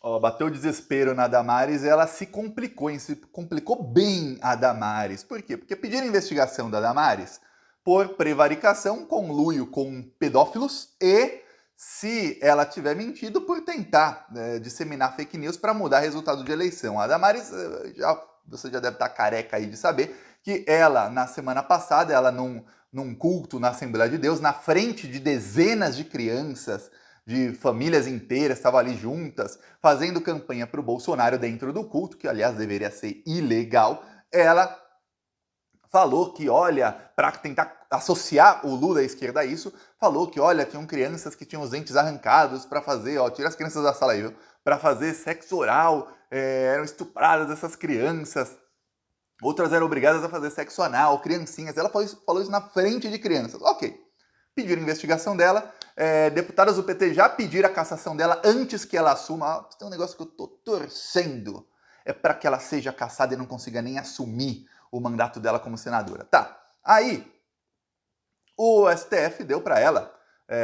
Ó, bateu o desespero na Damares e ela se complicou, hein? Se complicou bem a Damares. Por quê? Porque pediram investigação da Damares por prevaricação, conluio com pedófilos e, se ela tiver mentido, por tentar disseminar fake news para mudar resultado de eleição. A Damares, você já deve estar careca aí de saber que ela, na semana passada, ela num culto na Assembleia de Deus, na frente de dezenas de crianças, de famílias inteiras, estavam ali juntas, fazendo campanha para o Bolsonaro dentro do culto, que aliás deveria ser ilegal, ela falou que, olha, para tentar associar o Lula à esquerda a isso, falou que, olha, tinham crianças que tinham os dentes arrancados para fazer, ó, tira as crianças da sala aí, viu? Para fazer sexo oral, eram estupradas essas crianças, outras eram obrigadas a fazer sexo anal, criancinhas, ela falou isso na frente de crianças. Ok, pediram investigação dela, deputadas do PT já pediram a cassação dela antes que ela assuma. Tem um negócio que eu tô torcendo, é para que ela seja cassada e não consiga nem assumir o mandato dela como senadora. Tá, aí o STF deu para ela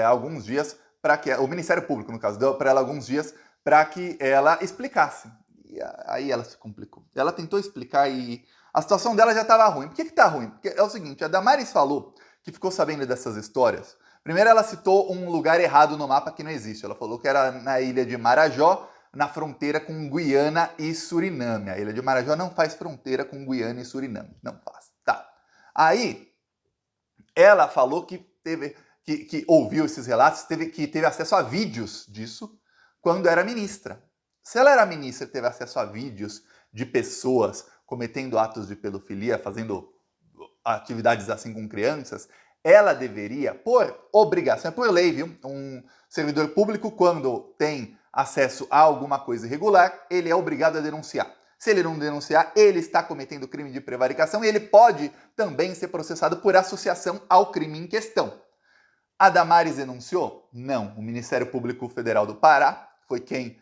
alguns dias, para que o Ministério Público, no caso, deu para ela alguns dias para que ela explicasse. E aí ela se complicou. Ela tentou explicar e a situação dela já estava ruim. Por que tá ruim? Porque é o seguinte, a Damares falou que ficou sabendo dessas histórias. Primeiro ela citou um lugar errado no mapa que não existe. Ela falou que era na ilha de Marajó, na fronteira com Guiana e Suriname. A ilha de Marajó não faz fronteira com Guiana e Suriname. Não faz. Tá. Aí, ela falou que ouviu esses relatos, que teve acesso a vídeos disso quando era ministra. Se ela era ministra e teve acesso a vídeos de pessoas cometendo atos de pedofilia, fazendo atividades assim com crianças, ela deveria, por obrigação, é por lei, viu? Um servidor público, quando tem acesso a alguma coisa irregular, ele é obrigado a denunciar. Se ele não denunciar, ele está cometendo crime de prevaricação e ele pode também ser processado por associação ao crime em questão. A Damares denunciou? Não. O Ministério Público Federal do Pará foi quem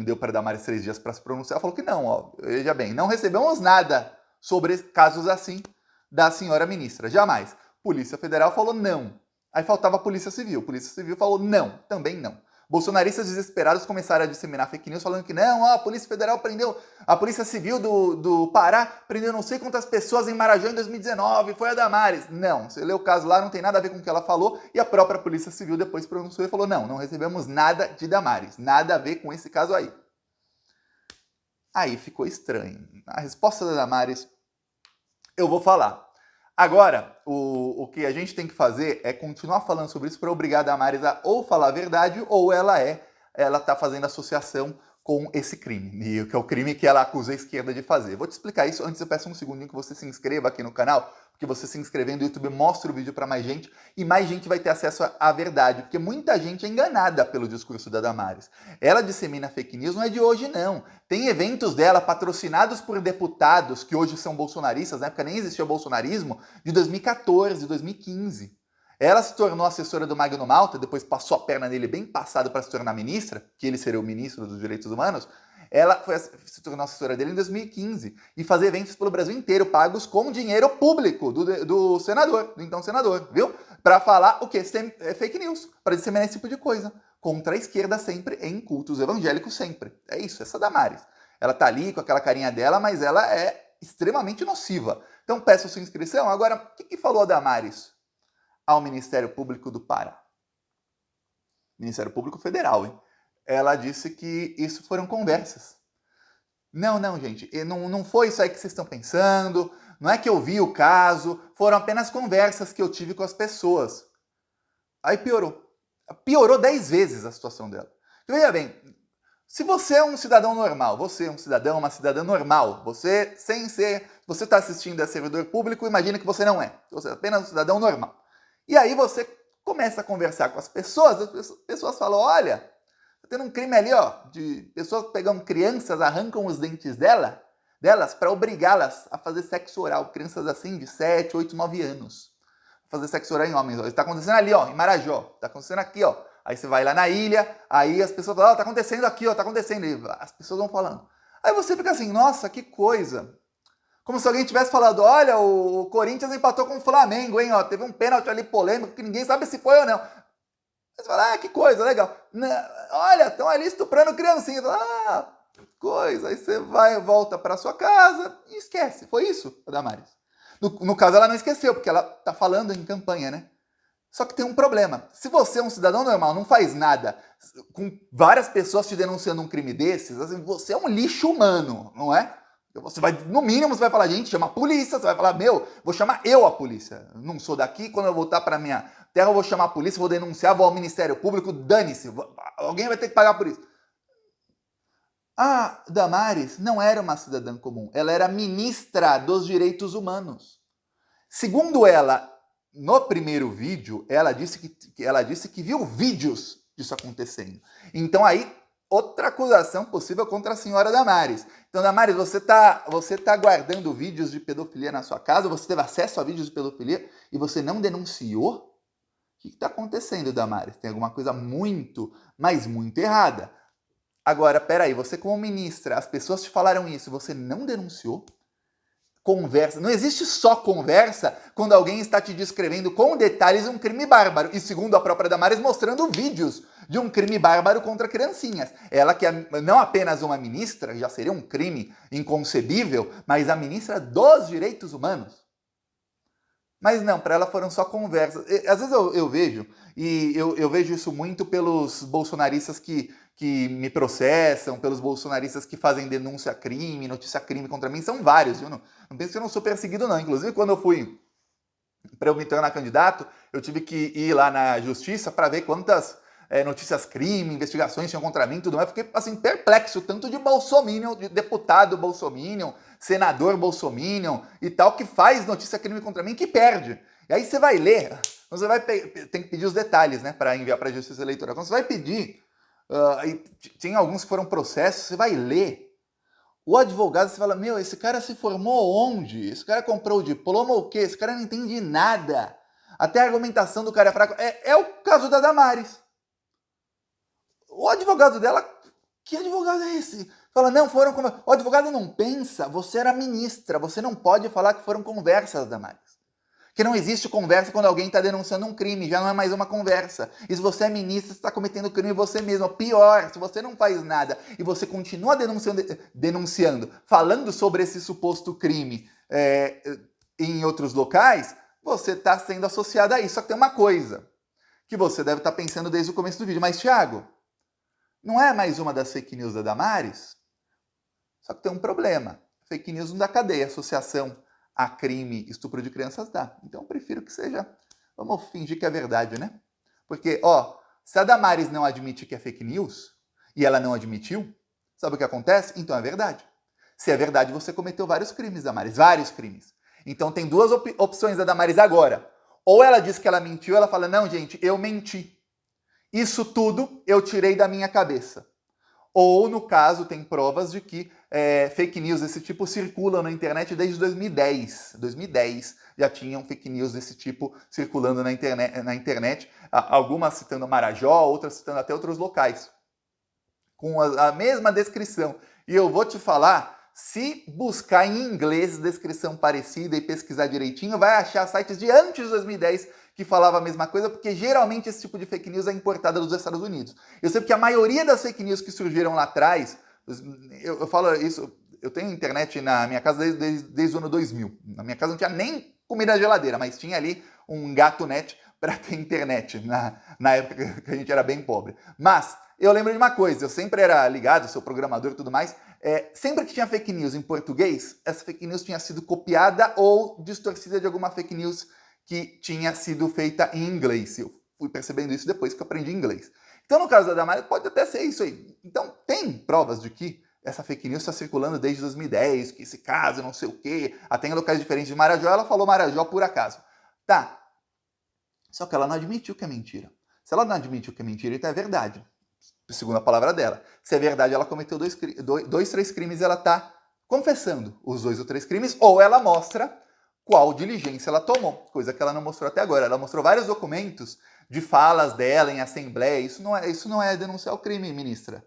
deu para a Damares 3 dias para se pronunciar, falou que não, ó, veja bem, não recebemos nada sobre casos assim da senhora ministra, jamais. Polícia Federal falou não. Aí faltava a Polícia Civil. Polícia Civil falou não, também não. Bolsonaristas desesperados começaram a disseminar fake news falando que não, a Polícia Federal prendeu, a Polícia Civil do Pará prendeu não sei quantas pessoas em Marajó em 2019, foi a Damares. Não, você lê o caso lá, não tem nada a ver com o que ela falou, e a própria Polícia Civil depois pronunciou e falou não, não recebemos nada de Damares, nada a ver com esse caso aí. Aí ficou estranho. A resposta da Damares, eu vou falar. Agora, o que a gente tem que fazer é continuar falando sobre isso para obrigar a Damares a ou falar a verdade ou ela está fazendo associação com esse crime, e que é o crime que ela acusa a esquerda de fazer. Vou te explicar isso, antes eu peço um segundinho que você se inscreva aqui no canal, porque você se inscrevendo no YouTube mostra o vídeo para mais gente, e mais gente vai ter acesso à verdade, porque muita gente é enganada pelo discurso da Damares. Ela dissemina fake news, não é de hoje não. Tem eventos dela patrocinados por deputados que hoje são bolsonaristas, na época nem existia o bolsonarismo, de 2014, 2015. Ela se tornou assessora do Magno Malta, depois passou a perna nele bem passado para se tornar ministra, que ele seria o ministro dos Direitos Humanos. Ela se tornou assessora dele em 2015 e fazia eventos pelo Brasil inteiro, pagos com dinheiro público do senador, do então senador, viu? Para falar o quê? Fake news, para disseminar esse tipo de coisa. Contra a esquerda sempre, em cultos evangélicos sempre. É isso, essa Damares. Ela tá ali com aquela carinha dela, mas ela é extremamente nociva. Então peço a sua inscrição. Agora, o que falou a Damares ao Ministério Público do Pará? Ministério Público Federal, hein? Ela disse que isso foram conversas. Não, gente, não foi isso aí que vocês estão pensando, não é que eu vi o caso, foram apenas conversas que eu tive com as pessoas. Aí piorou. Piorou 10 vezes a situação dela. E veja bem, se você é um cidadão normal, você é um cidadão, uma cidadã normal, você está assistindo a servidor público, imagina que você não é. Você é apenas um cidadão normal. E aí você começa a conversar com as pessoas falam, olha, tá tendo um crime ali, ó, de pessoas pegando crianças, arrancam os dentes delas para obrigá-las a fazer sexo oral. Crianças assim de 7, 8, 9 anos. Fazer sexo oral em homens. Ó. Isso tá acontecendo ali, ó, em Marajó. Tá acontecendo aqui, ó. Aí você vai lá na ilha, aí as pessoas falam, ó, tá acontecendo aqui, ó, tá acontecendo. E as pessoas vão falando. Aí você fica assim, nossa, que coisa. Como se alguém tivesse falado, olha, o Corinthians empatou com o Flamengo, hein, ó, teve um pênalti ali polêmico que ninguém sabe se foi ou não. Você fala, que coisa, legal. Olha, estão ali estuprando criancinhas. Coisa. Aí você volta para sua casa e esquece. Foi isso, a Damares. No caso, ela não esqueceu, porque ela tá falando em campanha, né? Só que tem um problema. Se você é um cidadão normal, não faz nada, com várias pessoas te denunciando um crime desses, assim, você é um lixo humano, não é? Você vai, no mínimo, você vai falar, gente, chama a polícia, você vai falar, vou chamar eu a polícia. Não sou daqui, quando eu voltar para minha terra, eu vou chamar a polícia, vou denunciar, vou ao Ministério Público, dane-se, alguém vai ter que pagar por isso. A Damares não era uma cidadã comum, ela era ministra dos direitos humanos. Segundo ela, no primeiro vídeo, ela disse que viu vídeos disso acontecendo. Então aí, outra acusação possível contra a senhora Damares. Então, Damares, você tá guardando vídeos de pedofilia na sua casa, você teve acesso a vídeos de pedofilia e você não denunciou? O que está acontecendo, Damares? Tem alguma coisa muito, mas muito errada. Agora, peraí, você como ministra, as pessoas te falaram isso, você não denunciou? Conversa. Não existe só conversa quando alguém está te descrevendo com detalhes um crime bárbaro. E segundo a própria Damares, mostrando vídeos de um crime bárbaro contra criancinhas. Ela que é não apenas uma ministra, já seria um crime inconcebível, mas a ministra dos direitos humanos. Mas não, para ela foram só conversas. Às vezes eu vejo, e eu vejo isso muito pelos bolsonaristas que me processam, pelos bolsonaristas que fazem denúncia crime, notícia crime contra mim, são vários, viu? Não penso que eu não sou perseguido não. Inclusive, quando eu fui para eu me tornar candidato, eu tive que ir lá na justiça para ver quantas notícias crime, investigações tinham contra mim e tudo mais. Fiquei assim, perplexo, tanto de bolsominion, de deputado bolsominion, senador bolsominion e tal, que faz notícia crime contra mim, que perde. E aí você vai ler, você vai tem que pedir os detalhes, né, para enviar para a Justiça Eleitoral. Quando você vai pedir, tem alguns que foram processos, você vai ler. O advogado, você fala, esse cara se formou onde? Esse cara comprou o diploma ou o quê? Esse cara não entende nada. Até a argumentação do cara é fraca. É o caso da Damares. O advogado dela, que advogado é esse? Fala, não, foram conversas. O advogado não pensa, você era ministra, você não pode falar que foram conversas, Damares. Que não existe conversa quando alguém está denunciando um crime, já não é mais uma conversa. E se você é ministra, você está cometendo crime você mesmo. Pior, se você não faz nada e você continua denunciando, falando sobre esse suposto crime em outros locais, você está sendo associado a isso. Só que tem uma coisa que você deve estar pensando desde o começo do vídeo. Mas, Thiago, não é mais uma das fake news da Damares? Só que tem um problema. Fake news não dá cadeia, associação a crime, estupro de crianças dá. Então eu prefiro que seja, vamos fingir que é verdade, né? Porque, se a Damares não admite que é fake news, e ela não admitiu, sabe o que acontece? Então é verdade. Se é verdade, você cometeu vários crimes, Damares, vários crimes. Então tem duas opções da Damares agora. Ou ela diz que ela mentiu, ela fala, não, gente, eu menti. Isso tudo eu tirei da minha cabeça. Ou, no caso, tem provas de que fake news desse tipo circulam na internet desde 2010. 2010 já tinham fake news desse tipo circulando na internet. Algumas citando Marajó, outras citando até outros locais. Com a mesma descrição. E eu vou te falar, se buscar em inglês descrição parecida e pesquisar direitinho, vai achar sites de antes de 2010 que falava a mesma coisa, porque geralmente esse tipo de fake news é importada dos Estados Unidos. Eu sei que a maioria das fake news que surgiram lá atrás, eu falo isso, eu tenho internet na minha casa desde o ano 2000. Na minha casa não tinha nem comida na geladeira, mas tinha ali um gato net para ter internet, na época que a gente era bem pobre. Mas eu lembro de uma coisa, eu sempre era ligado, sou programador e tudo mais, sempre que tinha fake news em português, essa fake news tinha sido copiada ou distorcida de alguma fake news que tinha sido feita em inglês. Eu fui percebendo isso depois que eu aprendi inglês. Então, no caso da Damares, pode até ser isso aí. Então, tem provas de que essa fake news está circulando desde 2010, que esse caso, não sei o quê, até em locais diferentes de Marajó, ela falou Marajó por acaso. Tá. Só que ela não admitiu que é mentira. Se ela não admitiu que é mentira, então é verdade. Segundo a palavra dela. Se é verdade, ela cometeu dois, três crimes e ela está confessando os 2 ou 3 crimes, ou ela mostra qual diligência ela tomou, coisa que ela não mostrou até agora. Ela mostrou vários documentos de falas dela em assembleia. Isso não é denunciar o crime, ministra.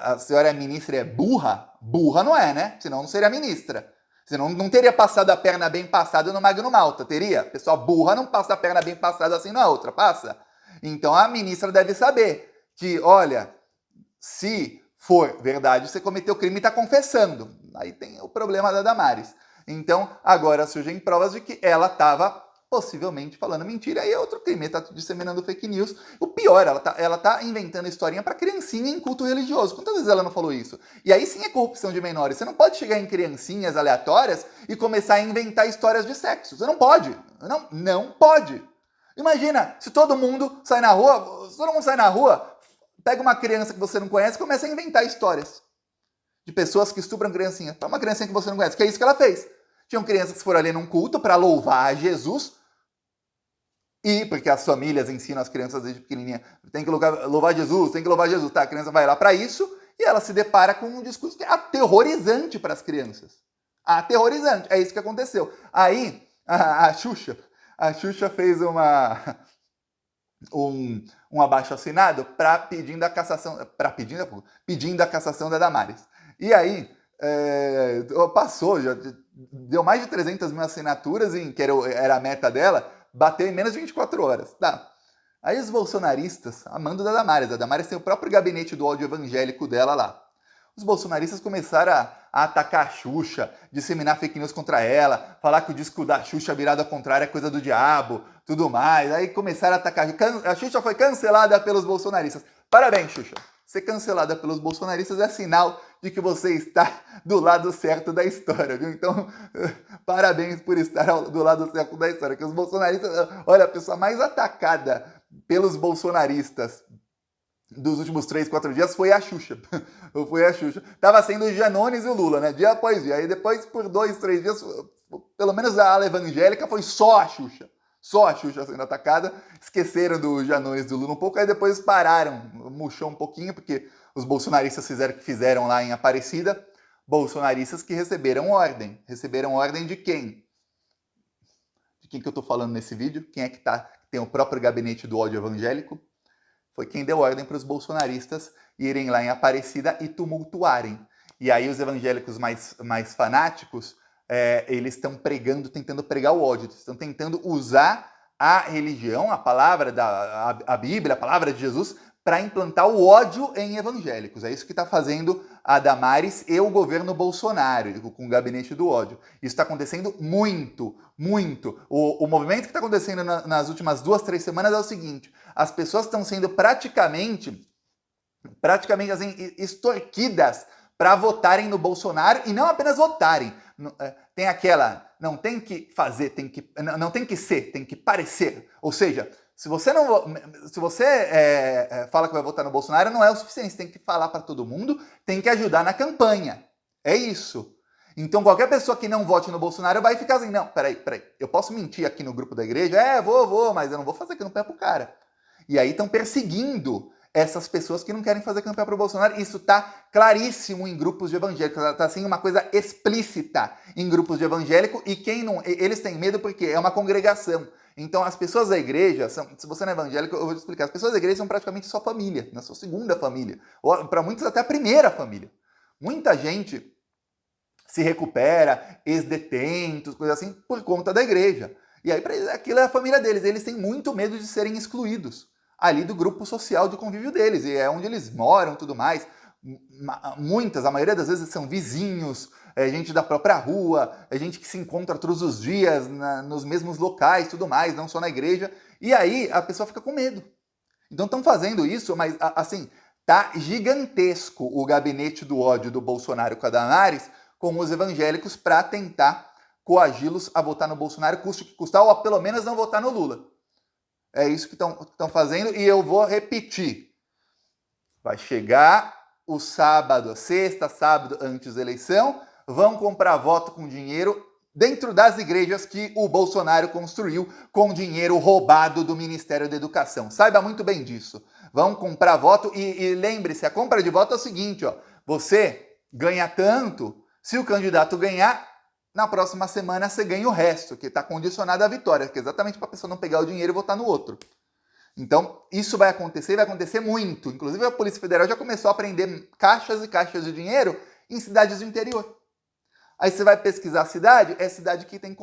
A senhora ministra é burra? Burra não é, né? Senão não seria ministra. Senão não teria passado a perna bem passada no Magno Malta, teria? Pessoal burra não passa a perna bem passada assim na outra, passa? Então a ministra deve saber que, olha, se for verdade, você cometeu crime e está confessando. Aí tem o problema da Damares. Então agora surgem provas de que ela estava possivelmente falando mentira, aí é outro crime, tá disseminando fake news. O pior, ela tá inventando historinha para criancinha em culto religioso. Quantas vezes ela não falou isso? E aí sim é corrupção de menores. Você não pode chegar em criancinhas aleatórias e começar a inventar histórias de sexo. Você não pode. Não pode. Imagina, se todo mundo sai na rua, pega uma criança que você não conhece e começa a inventar histórias de pessoas que estupram criancinha. Para uma criancinha que você não conhece, que é isso que ela fez. Tinham crianças que foram ali num culto para louvar a Jesus, e porque as famílias ensinam as crianças desde pequenininha, tem que louvar Jesus, tem que louvar Jesus. Tá, a criança vai lá para isso e ela se depara com um discurso que é aterrorizante para as crianças. Aterrorizante, é isso que aconteceu. Aí, a Xuxa fez um abaixo-assinado pedindo a cassação da Damares. E aí, passou, já deu mais de 300 mil assinaturas, que era a meta dela, bateu em menos de 24 horas. Tá. Aí os bolsonaristas, amando da Damares, a Damares tem o próprio gabinete do ódio evangélico dela lá. Os bolsonaristas começaram a atacar a Xuxa, disseminar fake news contra ela, falar que o disco da Xuxa virado ao contrário é coisa do diabo, tudo mais. Aí começaram a atacar. A Xuxa foi cancelada pelos bolsonaristas. Parabéns, Xuxa. Ser cancelada pelos bolsonaristas é sinal de que você está do lado certo da história, viu? Então, parabéns por estar do lado certo da história. Que os bolsonaristas, olha, a pessoa mais atacada pelos bolsonaristas dos últimos 3, 4 dias foi a Xuxa. Foi a Xuxa. Tava sendo o Janones e o Lula, né? Dia após dia. Aí depois, por 2, 3 dias, pelo menos a ala evangélica, foi só a Xuxa. Só a Xuxa sendo atacada. Esqueceram do Janones e do Lula um pouco, aí depois pararam, murchou um pouquinho, porque os bolsonaristas fizeram o que fizeram lá em Aparecida. Bolsonaristas que receberam ordem. Receberam ordem de quem? De quem que eu tô falando nesse vídeo? Quem é que tem o próprio gabinete do ódio evangélico? Foi quem deu ordem para os bolsonaristas irem lá em Aparecida e tumultuarem. E aí os evangélicos mais fanáticos, eles estão tentando pregar o ódio, estão tentando usar a religião, a palavra, a Bíblia, a palavra de Jesus, para implantar o ódio em evangélicos. É isso que está fazendo a Damares e o governo Bolsonaro, com o gabinete do ódio. Isso está acontecendo muito, muito. O movimento que está acontecendo nas últimas 2, 3 semanas é o seguinte: as pessoas estão sendo praticamente assim, extorquidas para votarem no Bolsonaro, e não apenas votarem. Tem aquela, não tem que fazer, não tem que ser, tem que parecer. Ou seja, se você fala que vai votar no Bolsonaro, não é o suficiente. Você tem que falar para todo mundo, tem que ajudar na campanha. É isso. Então qualquer pessoa que não vote no Bolsonaro vai ficar assim, não, peraí, eu posso mentir aqui no grupo da igreja? Vou, mas eu não vou fazer campanha pro cara. E aí estão perseguindo essas pessoas que não querem fazer campanha para o Bolsonaro. Isso está claríssimo em grupos de evangélicos, está assim uma coisa explícita em grupos de evangélico, e quem não, eles têm medo porque é uma congregação. Então as pessoas da igreja, se você não é evangélico, eu vou te explicar, as pessoas da igreja são praticamente sua família, na sua segunda família, ou para muitos até a primeira família. Muita gente se recupera, ex-detentos, coisas assim, por conta da igreja. E aí aquilo é a família deles, eles têm muito medo de serem excluídos ali do grupo social de convívio deles, e é onde eles moram e tudo mais. A maioria das vezes são vizinhos, gente da própria rua, gente que se encontra todos os dias nos mesmos locais, tudo mais, não só na igreja, e aí a pessoa fica com medo. Então estão fazendo isso, mas assim, tá gigantesco o gabinete do ódio do Bolsonaro com a Damares, com os evangélicos, para tentar coagi-los a votar no Bolsonaro, custe o que custar, ou a pelo menos não votar no Lula. É isso que estão fazendo, e eu vou repetir. Vai chegar o sábado, sexta, sábado, antes da eleição, vão comprar voto com dinheiro dentro das igrejas que o Bolsonaro construiu com dinheiro roubado do Ministério da Educação. Saiba muito bem disso. Vão comprar voto e lembre-se, a compra de voto é o seguinte, ó, você ganha tanto, se o candidato ganhar, na próxima semana você ganha o resto, que está condicionado à vitória, que é exatamente para a pessoa não pegar o dinheiro e votar no outro. Então, isso vai acontecer muito. Inclusive, a Polícia Federal já começou a prender caixas e caixas de dinheiro em cidades do interior. Aí você vai pesquisar a cidade, é a cidade que tem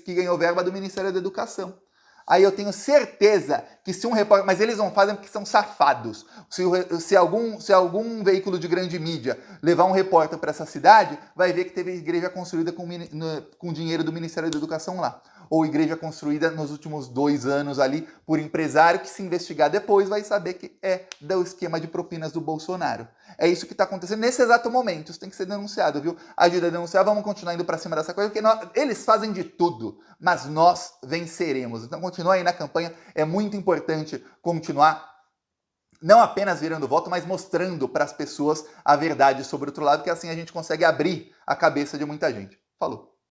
que ganhou verba do Ministério da Educação. Aí eu tenho certeza que se um repórter... Mas eles não fazem porque são safados. Se algum veículo de grande mídia levar um repórter para essa cidade, vai ver que teve igreja construída com dinheiro do Ministério da Educação lá. Ou igreja construída nos últimos 2 anos ali por empresário que, se investigar depois, vai saber que é do esquema de propinas do Bolsonaro. É isso que está acontecendo nesse exato momento. Isso tem que ser denunciado, viu? Ajuda a denunciar, vamos continuar indo para cima dessa coisa, porque eles fazem de tudo, mas nós venceremos. Então continua aí na campanha, é muito importante continuar não apenas virando voto, mas mostrando para as pessoas a verdade sobre o outro lado, que assim a gente consegue abrir a cabeça de muita gente. Falou!